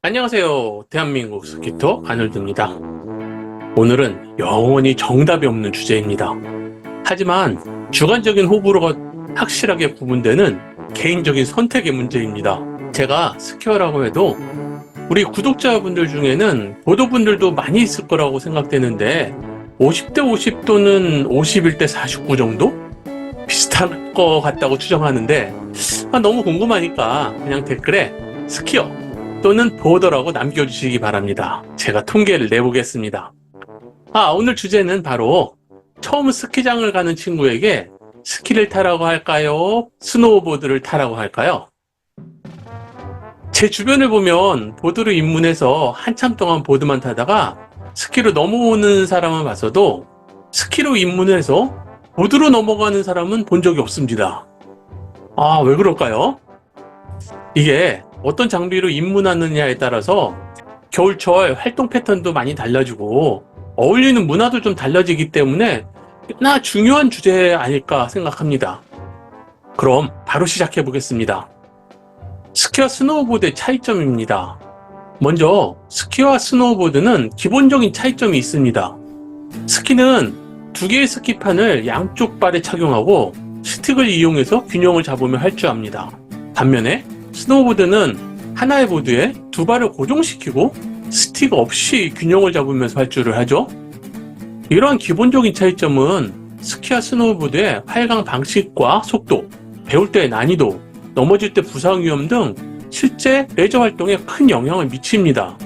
안녕하세요. 대한민국 스키터 아놀드입니다. 오늘은 영원히 정답이 없는 주제입니다. 하지만 주관적인 호불호가 확실하게 구분되는 개인적인 선택의 문제입니다. 제가 스키어라고 해도 우리 구독자분들 중에는 보도분들도 많이 있을 거라고 생각되는데 50대 50 또는 51대 49 정도? 비슷할 것 같다고 추정하는데 너무 궁금하니까 그냥 댓글에 스키어 또는 보더라고 남겨주시기 바랍니다. 제가 통계를 내보겠습니다. 오늘 주제는 바로 처음 스키장을 가는 친구에게 스키를 타라고 할까요? 스노우보드를 타라고 할까요? 제 주변을 보면 보드로 입문해서 한참 동안 보드만 타다가 스키로 넘어오는 사람은 봤어도 스키로 입문해서 보드로 넘어가는 사람은 본 적이 없습니다. 왜 그럴까요? 이게 어떤 장비로 입문하느냐에 따라서 겨울철 활동 패턴도 많이 달라지고 어울리는 문화도 좀 달라지기 때문에 꽤나 중요한 주제 아닐까 생각합니다. 그럼 바로 시작해 보겠습니다. 스키와 스노우보드의 차이점입니다. 먼저 스키와 스노우보드는 기본적인 차이점이 있습니다. 스키는 두 개의 스키판을 양쪽 발에 착용하고 스틱을 이용해서 균형을 잡으며 할 줄 압니다. 반면에 스노우보드는 하나의 보드에 두 발을 고정시키고 스틱 없이 균형을 잡으면서 활주를 하죠. 이러한 기본적인 차이점은 스키와 스노우보드의 활강 방식과 속도, 배울 때의 난이도, 넘어질 때 부상 위험 등 실제 레저 활동에 큰 영향을 미칩니다.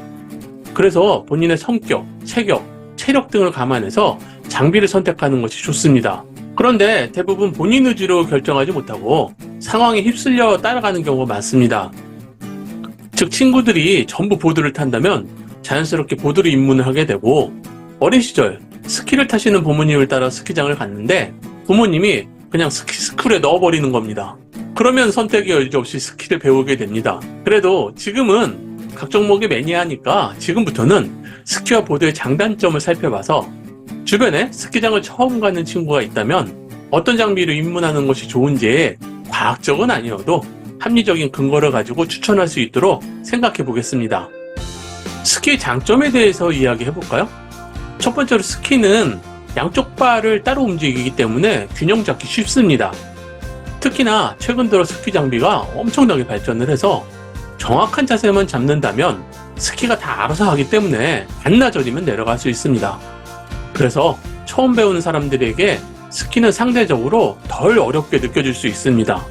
그래서 본인의 성격, 체격, 체력 등을 감안해서 장비를 선택하는 것이 좋습니다. 그런데 대부분 본인 의지로 결정하지 못하고 상황에 휩쓸려 따라가는 경우가 많습니다. 즉 친구들이 전부 보드를 탄다면 자연스럽게 보드로 입문을 하게 되고, 어린 시절 스키를 타시는 부모님을 따라 스키장을 갔는데 부모님이 그냥 스쿨에 넣어버리는 겁니다. 그러면 선택의 여지 없이 스키를 배우게 됩니다. 그래도 지금은 각 종목이 매니아니까 지금부터는 스키와 보드의 장단점을 살펴봐서 주변에 스키장을 처음 가는 친구가 있다면 어떤 장비로 입문하는 것이 좋은지 과학적은 아니어도 합리적인 근거를 가지고 추천할 수 있도록 생각해 보겠습니다. 스키의 장점에 대해서 이야기해 볼까요? 첫 번째로 스키는 양쪽 발을 따로 움직이기 때문에 균형 잡기 쉽습니다. 특히나 최근 들어 스키 장비가 엄청나게 발전을 해서 정확한 자세만 잡는다면 스키가 다 알아서 하기 때문에 반나절이면 내려갈 수 있습니다. 그래서 처음 배우는 사람들에게 스키는 상대적으로 덜 어렵게 느껴질 수 있습니다.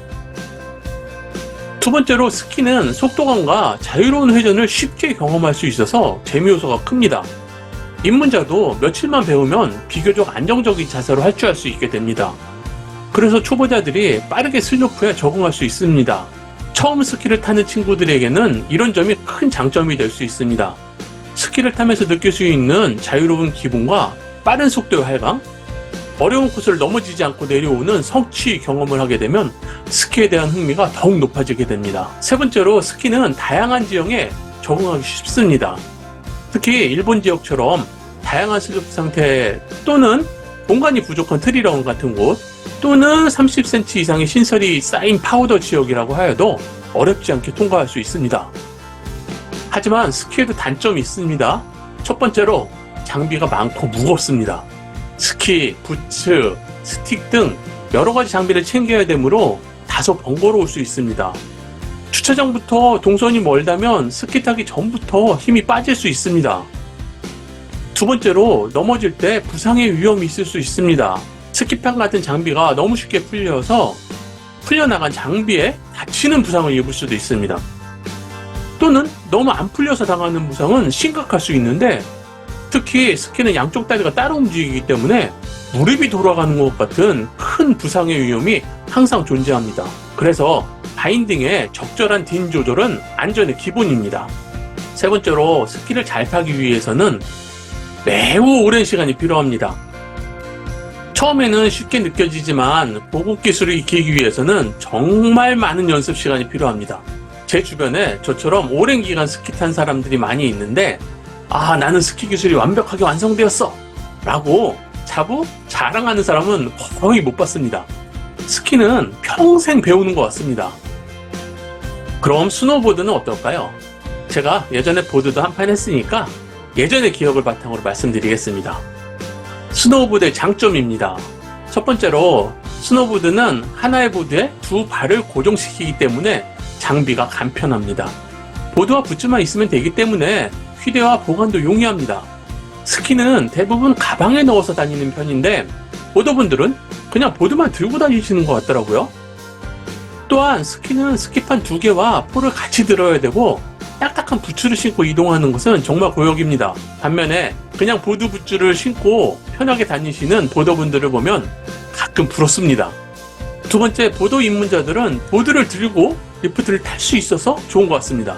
두 번째로 스키는 속도감과 자유로운 회전을 쉽게 경험할 수 있어서 재미 요소가 큽니다. 입문자도 며칠만 배우면 비교적 안정적인 자세로 할줄 수 있게 됩니다. 그래서 초보자들이 빠르게 슬로프에 적응할 수 있습니다. 처음 스키를 타는 친구들에게는 이런 점이 큰 장점이 될 수 있습니다. 스키를 타면서 느낄 수 있는 자유로운 기분과 빠른 속도의 활강, 어려운 코스를 넘어지지 않고 내려오는 성취 경험을 하게 되면 스키에 대한 흥미가 더욱 높아지게 됩니다. 세 번째로 스키는 다양한 지형에 적응하기 쉽습니다. 특히 일본 지역처럼 다양한 슬로프 상태 또는 공간이 부족한 트리라운 같은 곳 또는 30cm 이상의 신설이 쌓인 파우더 지역이라고 하여도 어렵지 않게 통과할 수 있습니다. 하지만 스키에도 단점이 있습니다. 첫 번째로 장비가 많고 무겁습니다. 스키, 부츠, 스틱 등 여러 가지 장비를 챙겨야 되므로 다소 번거로울 수 있습니다. 주차장부터 동선이 멀다면 스키 타기 전부터 힘이 빠질 수 있습니다. 두 번째로 넘어질 때 부상의 위험이 있을 수 있습니다. 스키판 같은 장비가 너무 쉽게 풀려나간 장비에 다치는 부상을 입을 수도 있습니다. 또는 너무 안 풀려서 당하는 부상은 심각할 수 있는데, 특히 스키는 양쪽 다리가 따로 움직이기 때문에 무릎이 돌아가는 것 같은 큰 부상의 위험이 항상 존재합니다. 그래서 바인딩의 적절한 딘 조절은 안전의 기본입니다. 세 번째로 스키를 잘 타기 위해서는 매우 오랜 시간이 필요합니다. 처음에는 쉽게 느껴지지만 고급 기술을 익히기 위해서는 정말 많은 연습 시간이 필요합니다. 제 주변에 저처럼 오랜 기간 스키 탄 사람들이 많이 있는데, 나는 스키 기술이 완벽하게 완성되었어 라고 자랑하는 사람은 거의 못 봤습니다. 스키는 평생 배우는 것 같습니다. 그럼 스노보드는 어떨까요? 제가 예전에 보드도 한 판 했으니까 예전의 기억을 바탕으로 말씀드리겠습니다. 스노우보드의 장점입니다. 첫 번째로 스노우보드는 하나의 보드에 두 발을 고정시키기 때문에 장비가 간편합니다. 보드와 붓즈만 있으면 되기 때문에 휴대와 보관도 용이합니다. 스키는 대부분 가방에 넣어서 다니는 편인데 보더분들은 그냥 보드만 들고 다니시는 것 같더라고요. 또한 스키는 스키판 2개와 폴을 같이 들어야 되고 딱딱한 부츠를 신고 이동하는 것은 정말 고역입니다. 반면에 그냥 보드 부츠를 신고 편하게 다니시는 보더분들을 보면 가끔 부럽습니다. 두 번째, 보도 입문자들은 보드를 들고 리프트를 탈 수 있어서 좋은 것 같습니다.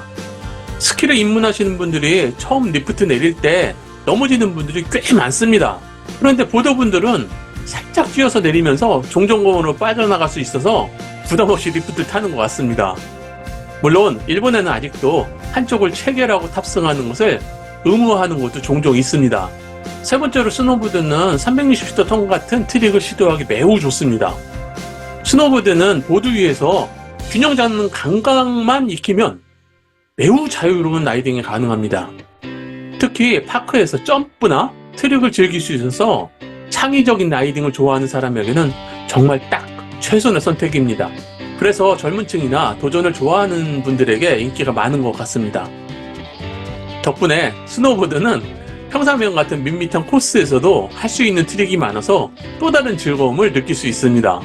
스키를 입문하시는 분들이 처음 리프트 내릴 때 넘어지는 분들이 꽤 많습니다. 그런데 보더분들은 살짝 쥐어서 내리면서 종전공원으로 빠져나갈 수 있어서 부담없이 리프트를 타는 것 같습니다. 물론 일본에는 아직도 한쪽을 체결하고 탑승하는 것을 의무화하는 곳도 종종 있습니다. 세 번째로 스노보드는 360도 턴 같은 트릭을 시도하기 매우 좋습니다. 스노보드는 보드 위에서 균형 잡는 감각만 익히면 매우 자유로운 라이딩이 가능합니다. 특히 파크에서 점프나 트릭을 즐길 수 있어서 창의적인 라이딩을 좋아하는 사람에게는 정말 딱 최선의 선택입니다. 그래서 젊은 층이나 도전을 좋아하는 분들에게 인기가 많은 것 같습니다. 덕분에 스노보드는 평상명 같은 밋밋한 코스에서도 할 수 있는 트릭이 많아서 또 다른 즐거움을 느낄 수 있습니다.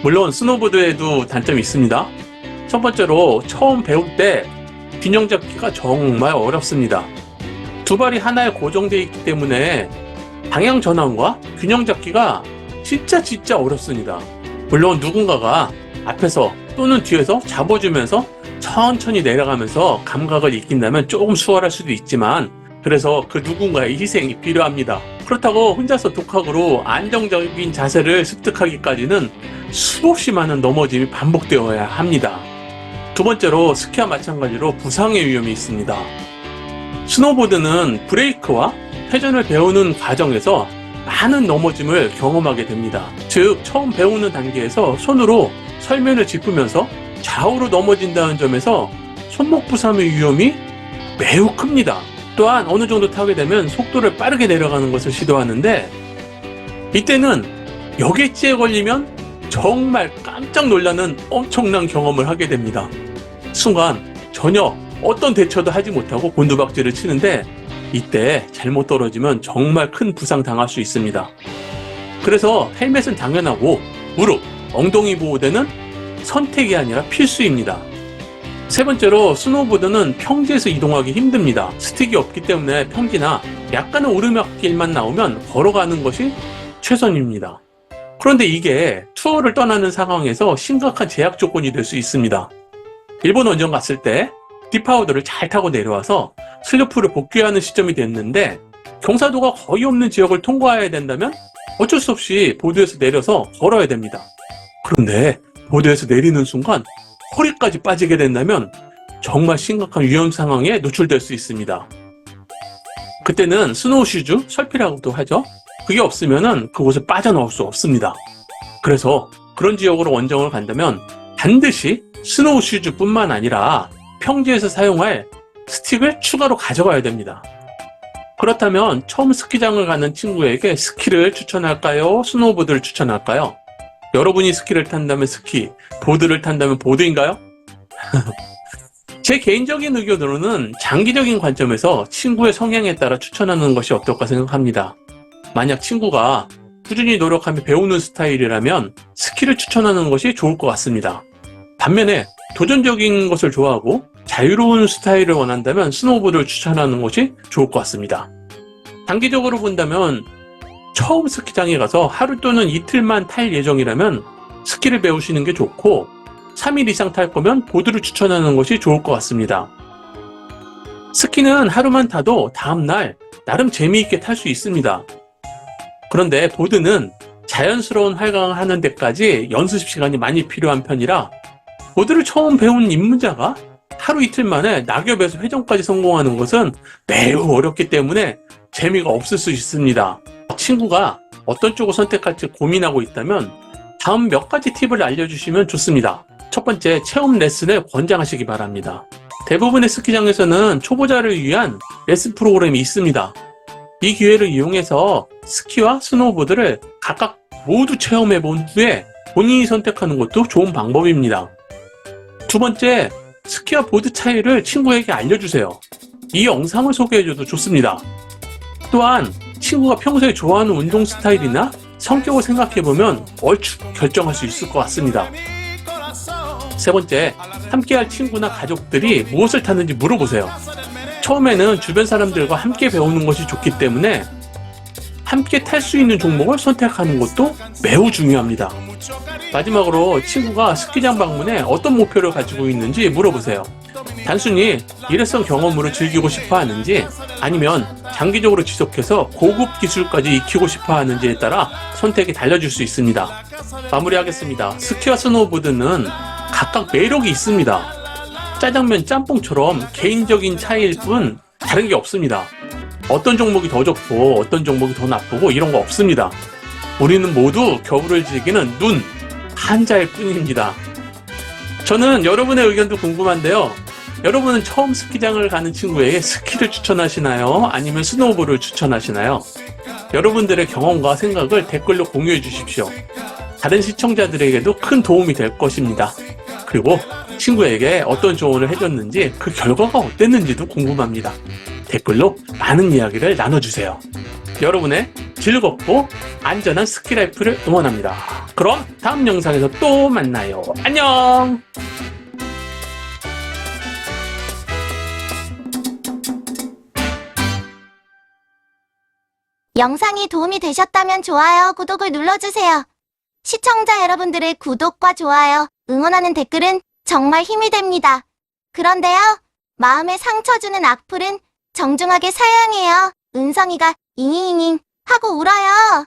물론 스노보드에도 단점이 있습니다. 첫 번째로 처음 배울 때 균형 잡기가 정말 어렵습니다. 두 발이 하나에 고정되어 있기 때문에 방향 전환과 균형 잡기가 진짜 어렵습니다. 물론 누군가가 앞에서 또는 뒤에서 잡아주면서 천천히 내려가면서 감각을 익힌다면 조금 수월할 수도 있지만 그래서 그 누군가의 희생이 필요합니다. 그렇다고 혼자서 독학으로 안정적인 자세를 습득하기까지는 수없이 많은 넘어짐이 반복되어야 합니다. 두 번째로 스키와 마찬가지로 부상의 위험이 있습니다. 스노보드는 브레이크와 회전을 배우는 과정에서 많은 넘어짐을 경험하게 됩니다. 즉 처음 배우는 단계에서 손으로 설면을 짚으면서 좌우로 넘어진다는 점에서 손목 부상의 위험이 매우 큽니다. 또한 어느 정도 타게 되면 속도를 빠르게 내려가는 것을 시도하는데 이때는 여객지에 걸리면 정말 깜짝 놀라는 엄청난 경험을 하게 됩니다. 순간 전혀 어떤 대처도 하지 못하고 곤두박질을 치는데 이때 잘못 떨어지면 정말 큰 부상 당할 수 있습니다. 그래서 헬멧은 당연하고 무릎, 엉덩이 보호대는 선택이 아니라 필수입니다. 세 번째로 스노보드는 평지에서 이동하기 힘듭니다. 스틱이 없기 때문에 평지나 약간의 오르막길만 나오면 걸어가는 것이 최선입니다. 그런데 이게 투어를 떠나는 상황에서 심각한 제약 조건이 될 수 있습니다. 일본 원정 갔을 때 딥하우더를 잘 타고 내려와서 슬로프를 복귀하는 시점이 됐는데 경사도가 거의 없는 지역을 통과해야 된다면 어쩔 수 없이 보드에서 내려서 걸어야 됩니다. 그런데 보드에서 내리는 순간 허리까지 빠지게 된다면 정말 심각한 위험 상황에 노출될 수 있습니다. 그때는 스노우 슈즈, 설피라고도 하죠. 그게 없으면 그곳에 빠져나올 수 없습니다. 그래서 그런 지역으로 원정을 간다면 반드시 스노우 슈즈뿐만 아니라 평지에서 사용할 스틱을 추가로 가져가야 됩니다. 그렇다면 처음 스키장을 가는 친구에게 스키를 추천할까요? 스노우보드를 추천할까요? 여러분이 스키를 탄다면 스키, 보드를 탄다면 보드인가요? 제 개인적인 의견으로는 장기적인 관점에서 친구의 성향에 따라 추천하는 것이 어떨까 생각합니다. 만약 친구가 꾸준히 노력하며 배우는 스타일이라면 스키를 추천하는 것이 좋을 것 같습니다. 반면에 도전적인 것을 좋아하고 자유로운 스타일을 원한다면 스노우보드를 추천하는 것이 좋을 것 같습니다. 단기적으로 본다면 처음 스키장에 가서 하루 또는 이틀만 탈 예정이라면 스키를 배우시는 게 좋고 3일 이상 탈 거면 보드를 추천하는 것이 좋을 것 같습니다. 스키는 하루만 타도 다음날 나름 재미있게 탈 수 있습니다. 그런데 보드는 자연스러운 활강을 하는 데까지 연습 시간이 많이 필요한 편이라 보드를 처음 배운 입문자가 하루 이틀 만에 낙엽에서 회전까지 성공하는 것은 매우 어렵기 때문에 재미가 없을 수 있습니다. 친구가 어떤 쪽을 선택할지 고민하고 있다면 다음 몇 가지 팁을 알려주시면 좋습니다. 첫 번째, 체험 레슨을 권장하시기 바랍니다. 대부분의 스키장에서는 초보자를 위한 레슨 프로그램이 있습니다. 이 기회를 이용해서 스키와 스노우보드를 각각 모두 체험해 본 후에 본인이 선택하는 것도 좋은 방법입니다. 두 번째, 스키와 보드 차이를 친구에게 알려주세요. 이 영상을 소개해줘도 좋습니다. 또한 친구가 평소에 좋아하는 운동 스타일이나 성격을 생각해보면 얼추 결정할 수 있을 것 같습니다. 세 번째, 함께할 친구나 가족들이 무엇을 타는지 물어보세요. 처음에는 주변 사람들과 함께 배우는 것이 좋기 때문에 함께 탈 수 있는 종목을 선택하는 것도 매우 중요합니다. 마지막으로 친구가 스키장 방문에 어떤 목표를 가지고 있는지 물어보세요. 단순히 일회성 경험으로 즐기고 싶어 하는지 아니면 장기적으로 지속해서 고급 기술까지 익히고 싶어 하는지에 따라 선택이 달라질 수 있습니다. 마무리하겠습니다. 스키와 스노우보드는 각각 매력이 있습니다. 짜장면 짬뽕처럼 개인적인 차이일 뿐 다른 게 없습니다. 어떤 종목이 더 좋고 어떤 종목이 더 나쁘고 이런 거 없습니다. 우리는 모두 겨울을 즐기는 눈 한자일 뿐입니다. 저는 여러분의 의견도 궁금한데요. 여러분은 처음 스키장을 가는 친구에게 스키를 추천하시나요? 아니면 스노우보드를 추천하시나요? 여러분들의 경험과 생각을 댓글로 공유해 주십시오. 다른 시청자들에게도 큰 도움이 될 것입니다. 그리고 친구에게 어떤 조언을 해줬는지 그 결과가 어땠는지도 궁금합니다. 댓글로 많은 이야기를 나눠주세요. 여러분의 즐겁고 안전한 스키라이프를 응원합니다. 그럼 다음 영상에서 또 만나요. 안녕! 영상이 도움이 되셨다면 좋아요, 구독을 눌러주세요. 시청자 여러분들의 구독과 좋아요, 응원하는 댓글은 정말 힘이 됩니다. 그런데요, 마음에 상처 주는 악플은 정중하게 사양해요. 은성이가 잉잉잉 하고 울어요.